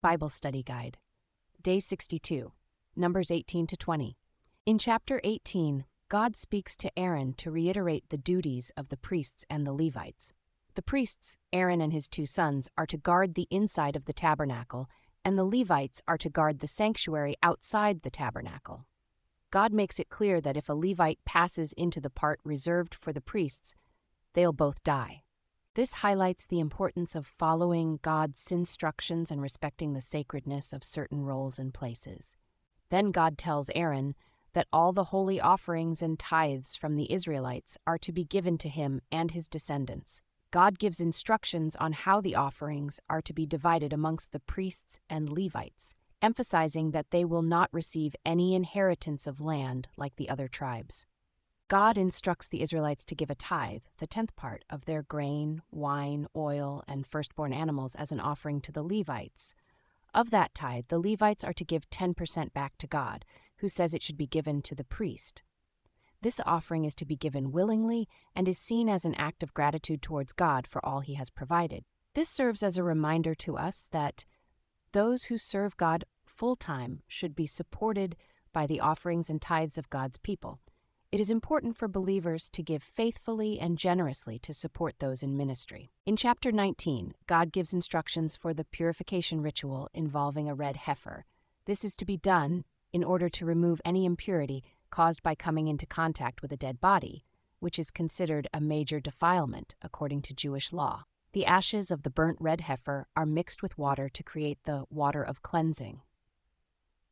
Bible Study Guide. Day 62, Numbers 18 to 20. In chapter 18, God speaks to Aaron to reiterate the duties of the priests and the Levites. The priests, Aaron and his two sons, are to guard the inside of the tabernacle, and the Levites are to guard the sanctuary outside the tabernacle. God makes it clear that if a Levite passes into the part reserved for the priests, they'll both die. This highlights the importance of following God's instructions and respecting the sacredness of certain roles and places. Then God tells Aaron that all the holy offerings and tithes from the Israelites are to be given to him and his descendants. God gives instructions on how the offerings are to be divided amongst the priests and Levites, emphasizing that they will not receive any inheritance of land like the other tribes. God instructs the Israelites to give a tithe, the 10th part, of their grain, wine, oil, and firstborn animals as an offering to the Levites. Of that tithe, the Levites are to give 10% back to God, who says it should be given to the priest. This offering is to be given willingly and is seen as an act of gratitude towards God for all he has provided. This serves as a reminder to us that those who serve God full-time should be supported by the offerings and tithes of God's people. It is important for believers to give faithfully and generously to support those in ministry. In chapter 19, God gives instructions for the purification ritual involving a red heifer. This is to be done in order to remove any impurity caused by coming into contact with a dead body, which is considered a major defilement according to Jewish law. The ashes of the burnt red heifer are mixed with water to create the water of cleansing,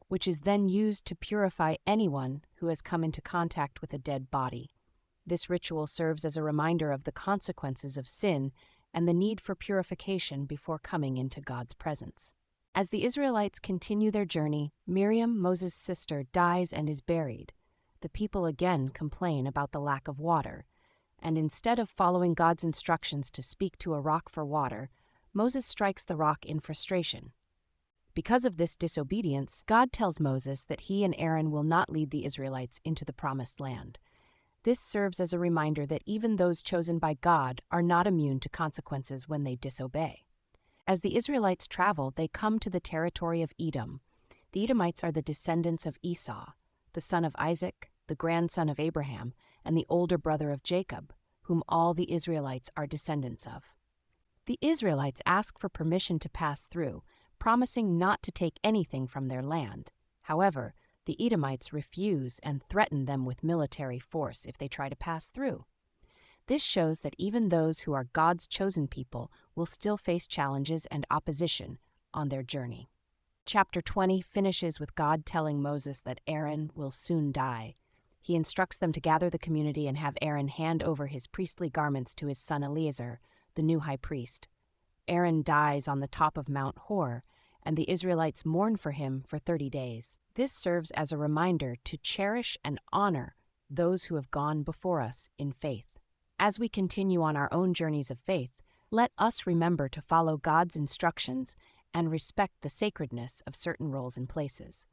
which is then used to purify anyone who has come into contact with a dead body. This ritual serves as a reminder of the consequences of sin and the need for purification before coming into God's presence. As the Israelites continue their journey, Miriam, Moses' sister, dies and is buried. The people again complain about the lack of water, and instead of following God's instructions to speak to a rock for water, Moses strikes the rock in frustration. Because of this disobedience, God tells Moses that he and Aaron will not lead the Israelites into the promised land. This serves as a reminder that even those chosen by God are not immune to consequences when they disobey. As the Israelites travel, they come to the territory of Edom. The Edomites are the descendants of Esau, the son of Isaac, the grandson of Abraham, and the older brother of Jacob, whom all the Israelites are descendants of. The Israelites ask for permission to pass through, promising not to take anything from their land. However, the Edomites refuse and threaten them with military force if they try to pass through. This shows that even those who are God's chosen people will still face challenges and opposition on their journey. Chapter 20 finishes with God telling Moses that Aaron will soon die. He instructs them to gather the community and have Aaron hand over his priestly garments to his son Eleazar, the new high priest. Aaron dies on the top of Mount Hor, and the Israelites mourn for him for 30 days. This serves as a reminder to cherish and honor those who have gone before us in faith. As we continue on our own journeys of faith, let us remember to follow God's instructions and respect the sacredness of certain roles and places.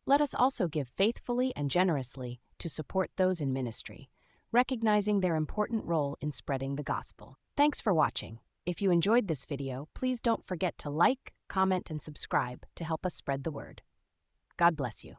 Let us also give faithfully and generously to support those in ministry, recognizing their important role in spreading the gospel. Thanks for watching. If you enjoyed this video, please don't forget to like, comment, and subscribe to help us spread the word. God bless you.